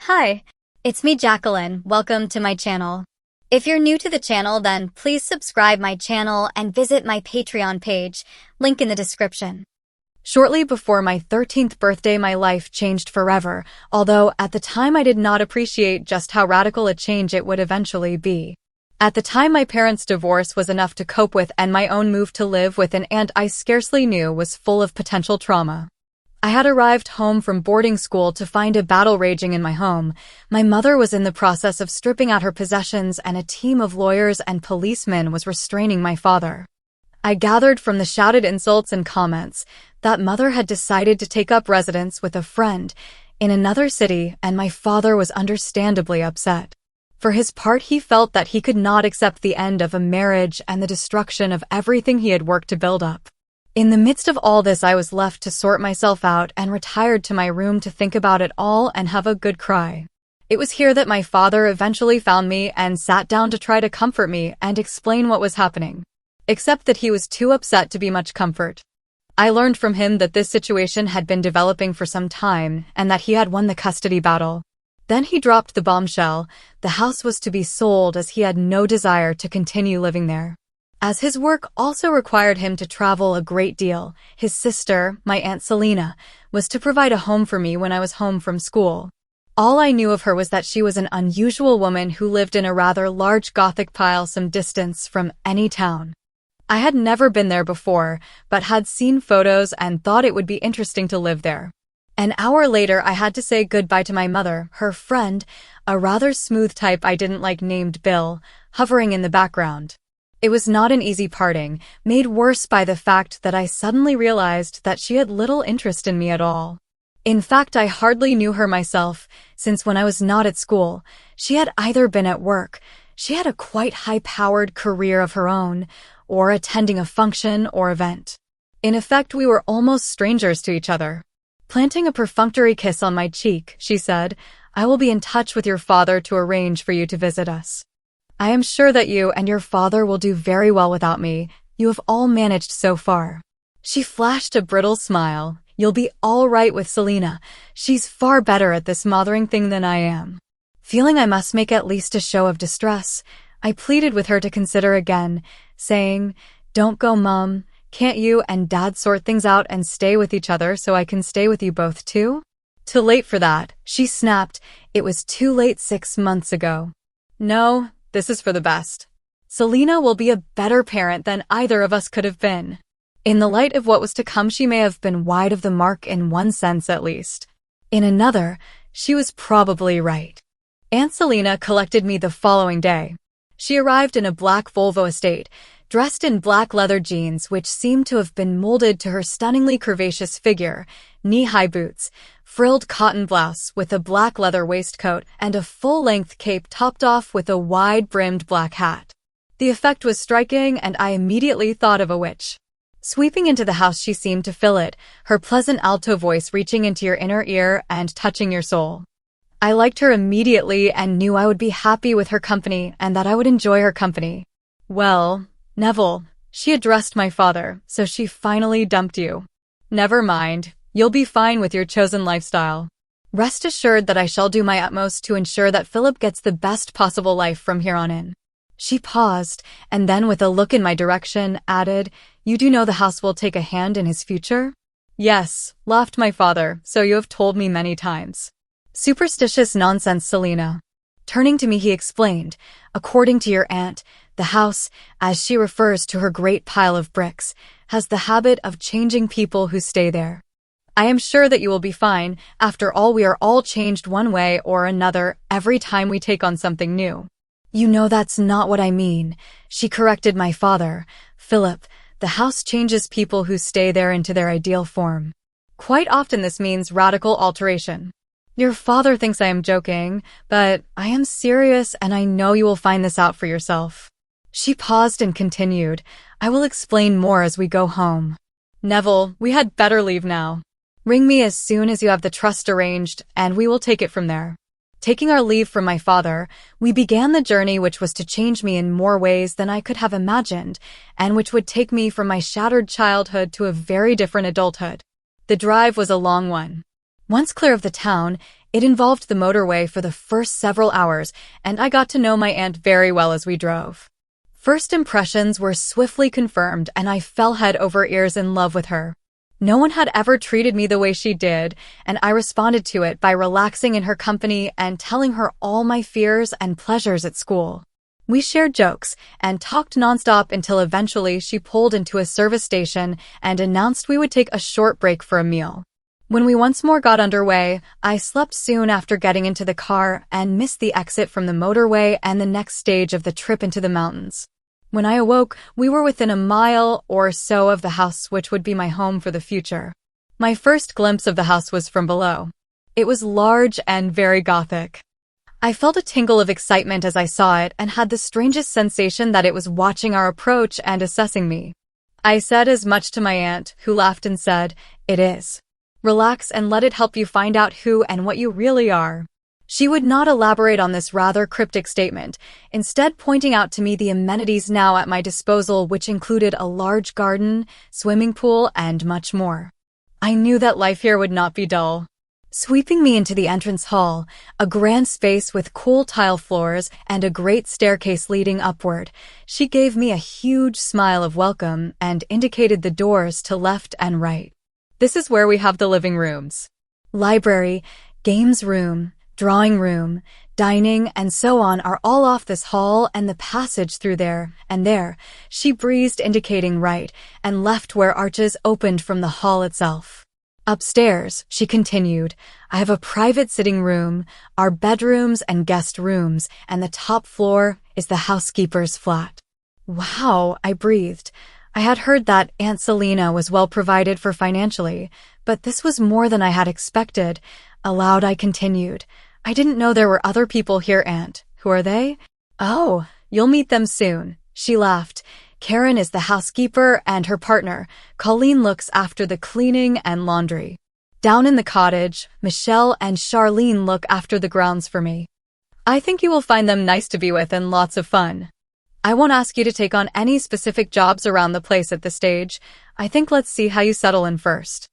Hi, it's me Jacqueline. Welcome to my channel. If you're new to the channel, then please subscribe my channel and visit my Patreon page, link in the description. Shortly before my 13th birthday, my life changed forever, although at the time I did not appreciate just how radical a change it would eventually be. At the time, my parents' divorce was enough to cope with, and my own move to live with an aunt I scarcely knew was full of potential trauma. I had arrived home from boarding school to find a battle raging in my home. My mother was in the process of stripping out her possessions, and a team of lawyers and policemen was restraining my father. I gathered from the shouted insults and comments that mother had decided to take up residence with a friend in another city, and my father was understandably upset. For his part, he felt that he could not accept the end of a marriage and the destruction of everything he had worked to build up. In the midst of all this, I was left to sort myself out and retired to my room to think about it all and have a good cry. It was here that my father eventually found me and sat down to try to comfort me and explain what was happening. Except that he was too upset to be much comfort. I learned from him that this situation had been developing for some time and that he had won the custody battle. Then he dropped the bombshell. The house was to be sold as he had no desire to continue living there. As his work also required him to travel a great deal, his sister, my Aunt Selena, was to provide a home for me when I was home from school. All I knew of her was that she was an unusual woman who lived in a rather large Gothic pile some distance from any town. I had never been there before, but had seen photos and thought it would be interesting to live there. An hour later, I had to say goodbye to my mother, her friend, a rather smooth type I didn't like named Bill, hovering in the background. It was not an easy parting, made worse by the fact that I suddenly realized that she had little interest in me at all. In fact, I hardly knew her myself, since when I was not at school, she had either been at work, she had a quite high-powered career of her own, or attending a function or event. In effect, we were almost strangers to each other. Planting a perfunctory kiss on my cheek, she said, "I will be in touch with your father to arrange for you to visit us. I am sure that you and your father will do very well without me. You have all managed so far." She flashed a brittle smile. "You'll be all right with Selena. She's far better at this mothering thing than I am." Feeling I must make at least a show of distress, I pleaded with her to consider again, saying, "Don't go, Mum. Can't you and Dad sort things out and stay with each other so I can stay with you both too?" "Too late for that," she snapped. "It was too late 6 months ago. No, this is for the best. Selena will be a better parent than either of us could have been." In the light of what was to come, she may have been wide of the mark in one sense at least. In another, she was probably right. Aunt Selena collected me the following day. She arrived in a black Volvo estate, dressed in black leather jeans which seemed to have been molded to her stunningly curvaceous figure, knee-high boots, frilled cotton blouse with a black leather waistcoat, and a full-length cape topped off with a wide-brimmed black hat. The effect was striking, and I immediately thought of a witch. Sweeping into the house, she seemed to fill it, her pleasant alto voice reaching into your inner ear and touching your soul. I liked her immediately and knew I would be happy with her company and that I would enjoy her company. "Well, Neville," she addressed my father, "so she finally dumped you. Never mind, you'll be fine with your chosen lifestyle. Rest assured that I shall do my utmost to ensure that Philip gets the best possible life from here on in." She paused, and then with a look in my direction, added, "You do know the house will take a hand in his future?" "Yes," laughed my father, "so you have told me many times." "Superstitious nonsense, Selena." Turning to me, he explained, "According to your aunt, the house, as she refers to her great pile of bricks, has the habit of changing people who stay there. I am sure that you will be fine. After all, we are all changed one way or another every time we take on something new." "You know that's not what I mean," she corrected my father. "Philip, the house changes people who stay there into their ideal form. Quite often this means radical alteration. Your father thinks I am joking, but I am serious, and I know you will find this out for yourself." She paused and continued, "I will explain more as we go home. Neville, we had better leave now. Ring me as soon as you have the trust arranged, and we will take it from there." Taking our leave from my father, we began the journey which was to change me in more ways than I could have imagined, and which would take me from my shattered childhood to a very different adulthood. The drive was a long one. Once clear of the town, It involved the motorway for the first several hours, and I got to know my aunt very well as we drove. First impressions were swiftly confirmed, and I fell head over ears in love with her. No one had ever treated me the way she did, and I responded to it by relaxing in her company and telling her all my fears and pleasures at school. We shared jokes and talked nonstop until eventually she pulled into a service station and announced we would take a short break for a meal. When we once more got underway, I slept soon after getting into the car and missed the exit from the motorway and the next stage of the trip into the mountains. When I awoke, we were within a mile or so of the house which would be my home for the future. My first glimpse of the house was from below. It was large and very gothic. I felt a tingle of excitement as I saw it and had the strangest sensation that it was watching our approach and assessing me. I said as much to my aunt, who laughed and said, "It is. Relax and let it help you find out who and what you really are." She would not elaborate on this rather cryptic statement, instead pointing out to me the amenities now at my disposal, which included a large garden, swimming pool, and much more. I knew that life here would not be dull. Sweeping me into the entrance hall, a grand space with cool tile floors and a great staircase leading upward, she gave me a huge smile of welcome and indicated the doors to left and right. "This is where we have the living rooms. Library, games room, drawing room, dining, and so on are all off this hall and the passage through there and there," she breezed, indicating right and left where arches opened from the hall itself. "Upstairs," she continued, "I have a private sitting room, our bedrooms and guest rooms, and the top floor is the housekeeper's flat." "Wow," I breathed. I had heard that Aunt Selena was well provided for financially, but this was more than I had expected. Aloud I continued, "I didn't know there were other people here, Aunt. Who are they?" "Oh, you'll meet them soon," she laughed. "Karen is the housekeeper and her partner, Colleen, looks after the cleaning and laundry. Down in the cottage, Michelle and Charlene look after the grounds for me. I think you will find them nice to be with and lots of fun. I won't ask you to take on any specific jobs around the place at this stage. I think let's see how you settle in first."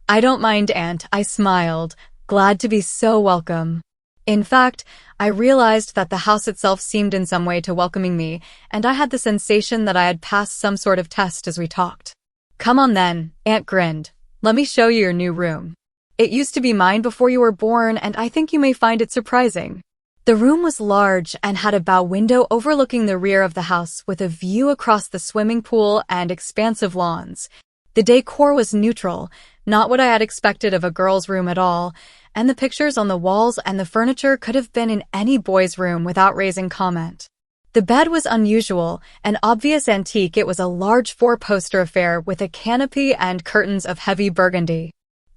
"I don't mind, Aunt," I smiled, glad to be so welcome. In fact, I realized that the house itself seemed in some way to welcoming me, and I had the sensation that I had passed some sort of test as we talked. "Come on then," Aunt grinned. "Let me show you your new room. It used to be mine before you were born, and I think you may find it surprising." The room was large and had a bow window overlooking the rear of the house with a view across the swimming pool and expansive lawns. The decor was neutral, not what I had expected of a girl's room at all, and the pictures on the walls and the furniture could have been in any boy's room without raising comment. The bed was unusual, an obvious antique. It was a large four-poster affair with a canopy and curtains of heavy burgundy.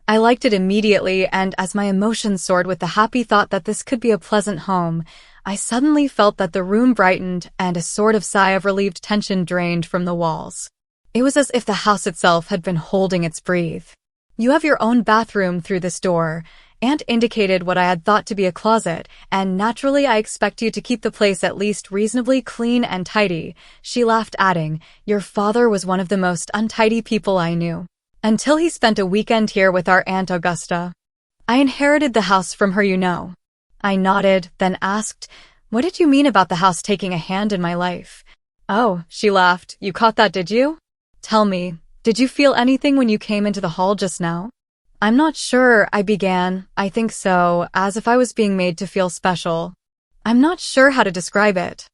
I liked it immediately, and as my emotions soared with the happy thought that this could be a pleasant home, I suddenly felt that the room brightened and a sort of sigh of relieved tension drained from the walls. It was as if the house itself had been holding its breath. "You have your own bathroom through this door." Aunt indicated what I had thought to be a closet, "and naturally I expect you to keep the place at least reasonably clean and tidy." She laughed, adding, "Your father was one of the most untidy people I knew, until he spent a weekend here with our Aunt Augusta. I inherited the house from her, you know." I nodded, then asked, "What did you mean about the house taking a hand in my life?" "Oh," she laughed, "you caught that, did you? Tell me, did you feel anything when you came into the hall just now?" "I'm not sure," I began. "I think so, as if I was being made to feel special. I'm not sure how to describe it."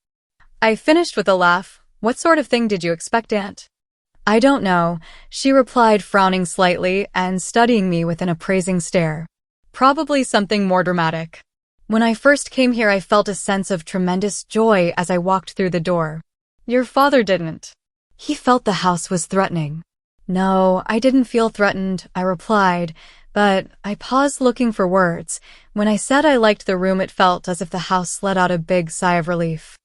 I finished with a laugh. "What sort of thing did you expect, Aunt?" "I don't know," she replied, frowning slightly and studying me with an appraising stare. "Probably something more dramatic. When I first came here, I felt a sense of tremendous joy as I walked through the door. Your father didn't. He felt the house was threatening." "No, I didn't feel threatened," I replied, but I paused looking for words. When I said I liked the room, it felt as if the house let out a big sigh of relief.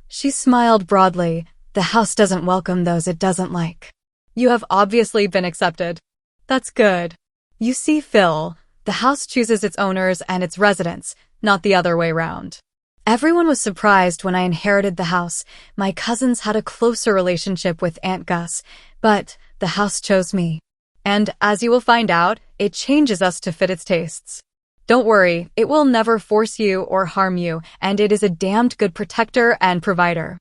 She smiled broadly. "The house doesn't welcome those it doesn't like. You have obviously been accepted." "That's good. You see, Phil, the house chooses its owners and its residents, not the other way round." Everyone was surprised when I inherited the house. My cousins had a closer relationship with Aunt Gus, but the house chose me. And as you will find out, it changes us to fit its tastes. Don't worry, it will never force you or harm you, and it is a damned good protector and provider.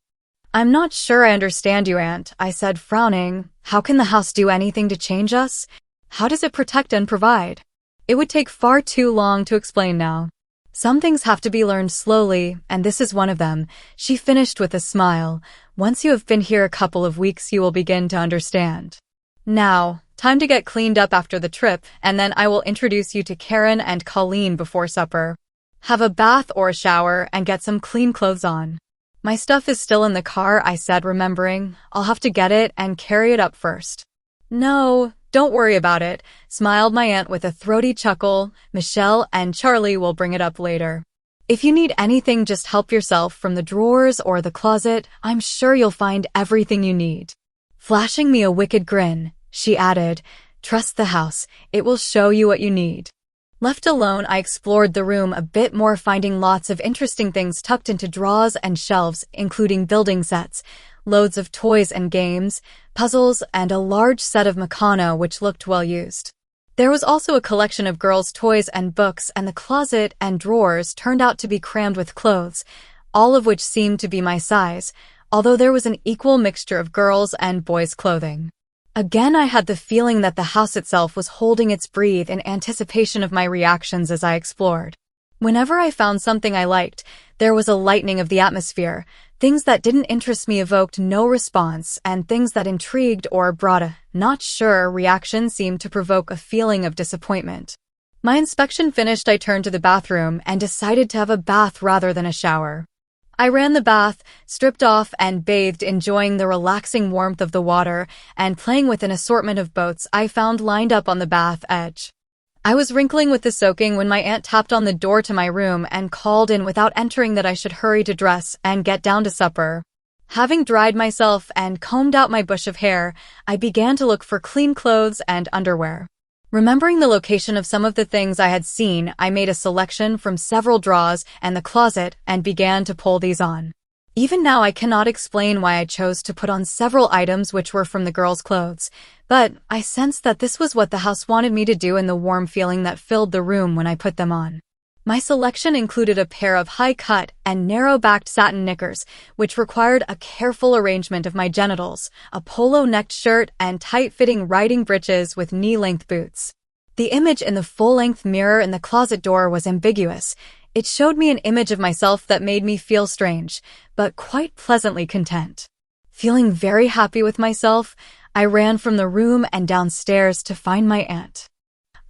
I'm not sure I understand you, Aunt, I said, frowning. How can the house do anything to change us? How does it protect and provide? It would take far too long to explain now. Some things have to be learned slowly, and this is one of them, she finished with a smile. Once you have been here a couple of weeks, you will begin to understand. Now, time to get cleaned up after the trip, and then I will introduce you to Karen and Colleen before supper. Have a bath or a shower and get some clean clothes on. My stuff is still in the car, I said, remembering. I'll have to get it and carry it up first. No, don't worry about it, smiled my aunt with a throaty chuckle. Michelle and Charlie will bring it up later. If you need anything, just help yourself from the drawers or the closet. I'm sure you'll find everything you need. Flashing me a wicked grin, she added, trust the house, it will show you what you need. Left alone, I explored the room a bit more, finding lots of interesting things tucked into drawers and shelves, including building sets, loads of toys and games, puzzles, and a large set of Meccano which looked well used. There was also a collection of girls' toys and books, and the closet and drawers turned out to be crammed with clothes, all of which seemed to be my size, although there was an equal mixture of girls' and boys' clothing. Again, I had the feeling that the house itself was holding its breath in anticipation of my reactions as I explored. Whenever I found something I liked, there was a lightening of the atmosphere. Things that didn't interest me evoked no response, and things that intrigued or brought a not sure reaction seemed to provoke a feeling of disappointment. My inspection finished, I turned to the bathroom and decided to have a bath rather than a shower. I ran the bath, stripped off and bathed, enjoying the relaxing warmth of the water and playing with an assortment of boats I found lined up on the bath edge. I was wrinkling with the soaking when my aunt tapped on the door to my room and called in without entering that I should hurry to dress and get down to supper. Having dried myself and combed out my bush of hair, I began to look for clean clothes and underwear. Remembering the location of some of the things I had seen, I made a selection from several drawers and the closet and began to pull these on. Even now, I cannot explain why I chose to put on several items which were from the girls' clothes, but I sensed that this was what the house wanted me to do in the warm feeling that filled the room when I put them on. My selection included a pair of high-cut and narrow-backed satin knickers, which required a careful arrangement of my genitals, a polo-necked shirt, and tight-fitting riding breeches with knee-length boots. The image in the full-length mirror in the closet door was ambiguous. It showed me an image of myself that made me feel strange, but quite pleasantly content. Feeling very happy with myself, I ran from the room and downstairs to find my aunt.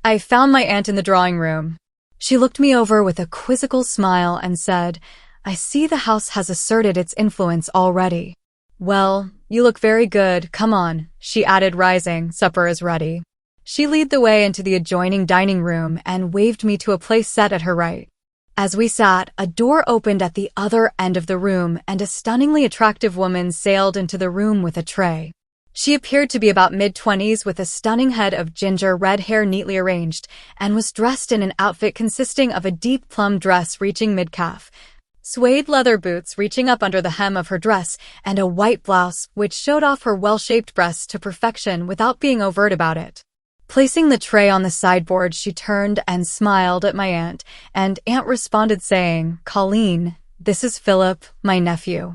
I found my aunt in the drawing room. She looked me over with a quizzical smile and said, I see the house has asserted its influence already. Well, you look very good. Come on, she added, rising. Supper is ready. She led the way into the adjoining dining room and waved me to a place set at her right. As we sat, a door opened at the other end of the room and a stunningly attractive woman sailed into the room with a tray. She appeared to be about mid-20s with a stunning head of ginger red hair neatly arranged and was dressed in an outfit consisting of a deep plum dress reaching mid-calf, suede leather boots reaching up under the hem of her dress, and a white blouse which showed off her well-shaped breasts to perfection without being overt about it. Placing the tray on the sideboard, she turned and smiled at my aunt, and Aunt responded saying, Colleen, this is Philip, my nephew.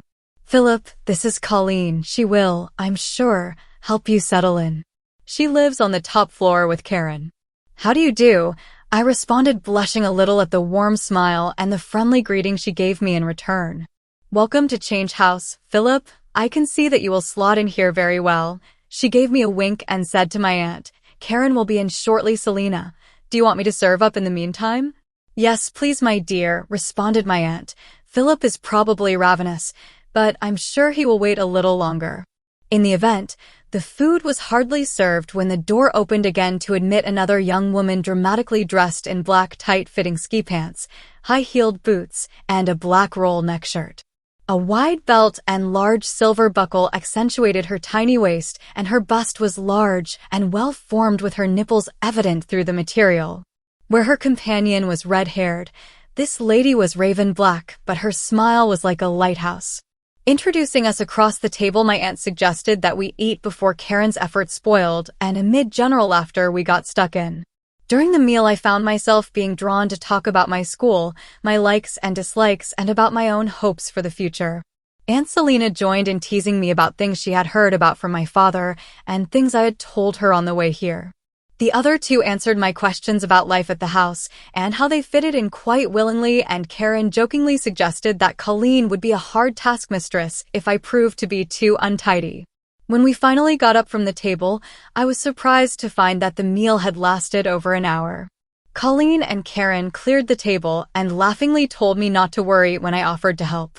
Philip, this is Colleen. She will, I'm sure, help you settle in. She lives on the top floor with Karen. How do you do? I responded, blushing a little at the warm smile and the friendly greeting she gave me in return. Welcome to Change House, Philip. I can see that you will slot in here very well. She gave me a wink and said to my aunt, Karen will be in shortly, Selena. Do you want me to serve up in the meantime? Yes, please, my dear, responded my aunt. Philip is probably ravenous, but I'm sure he will wait a little longer. In the event, the food was hardly served when the door opened again to admit another young woman dramatically dressed in black tight-fitting ski pants, high-heeled boots, and a black roll neck shirt. A wide belt and large silver buckle accentuated her tiny waist, and her bust was large and well-formed with her nipples evident through the material. Where her companion was red-haired, this lady was raven black, but her smile was like a lighthouse. Introducing us across the table, my aunt suggested that we eat before Karen's effort spoiled, and amid general laughter we got stuck in. During the meal, I found myself being drawn to talk about my school, my likes and dislikes, and about my own hopes for the future. Aunt Selena joined in teasing me about things she had heard about from my father and things I had told her on the way here. The other two answered my questions about life at the house and how they fitted in quite willingly, and Karen jokingly suggested that Colleen would be a hard taskmistress if I proved to be too untidy. When we finally got up from the table, I was surprised to find that the meal had lasted over an hour. Colleen and Karen cleared the table and laughingly told me not to worry when I offered to help.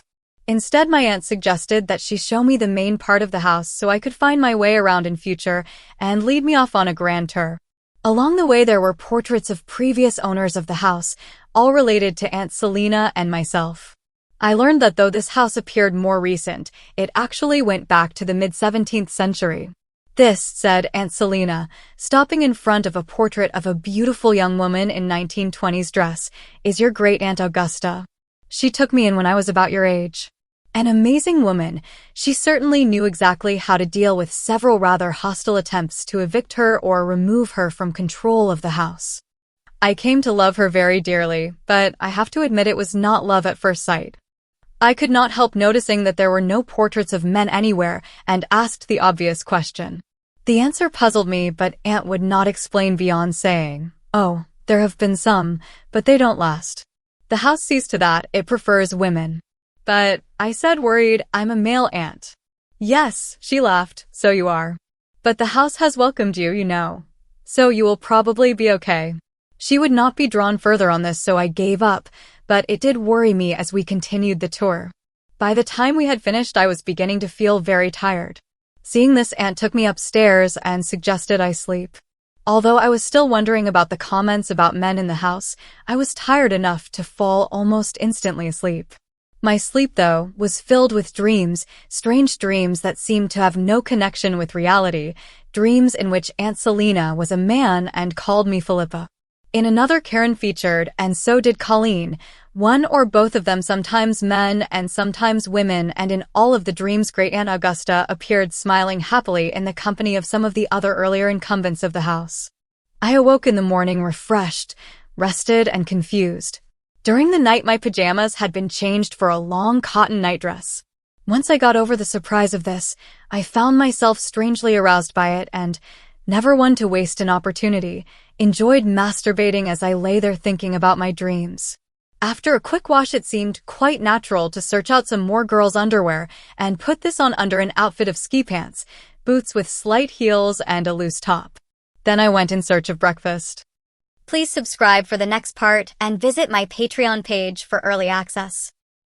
Instead, my aunt suggested that she show me the main part of the house so I could find my way around in future and lead me off on a grand tour. Along the way, there were portraits of previous owners of the house, all related to Aunt Selena and myself. I learned that though this house appeared more recent, it actually went back to the mid-17th century. "This," said Aunt Selena, stopping in front of a portrait of a beautiful young woman in 1920s dress, "is your great-aunt Augusta. She took me in when I was about your age." An amazing woman, she certainly knew exactly how to deal with several rather hostile attempts to evict her or remove her from control of the house. I came to love her very dearly, but I have to admit it was not love at first sight. I could not help noticing that there were no portraits of men anywhere and asked the obvious question. The answer puzzled me, but Aunt would not explain beyond saying, "Oh, there have been some, but they don't last. The house sees to that, it prefers women." "But," I said, worried, "I'm a male aunt." "Yes," she laughed, "so you are. But the house has welcomed you, you know. So you will probably be okay." She would not be drawn further on this, so I gave up, but it did worry me as we continued the tour. By the time we had finished, I was beginning to feel very tired. Seeing this, Aunt took me upstairs and suggested I sleep. Although I was still wondering about the comments about men in the house, I was tired enough to fall almost instantly asleep. My sleep, though, was filled with dreams, strange dreams that seemed to have no connection with reality, dreams in which Aunt Selena was a man and called me Philippa. In another, Karen featured, and so did Colleen, one or both of them, sometimes men and sometimes women, and in all of the dreams, Great Aunt Augusta appeared smiling happily in the company of some of the other earlier incumbents of the house. I awoke in the morning refreshed, rested, and confused. During the night, my pajamas had been changed for a long cotton nightdress. Once I got over the surprise of this, I found myself strangely aroused by it and, never one to waste an opportunity, enjoyed masturbating as I lay there thinking about my dreams. After a quick wash, it seemed quite natural to search out some more girls' underwear and put this on under an outfit of ski pants, boots with slight heels, and a loose top. Then I went in search of breakfast. Please subscribe for the next part and visit my Patreon page for early access.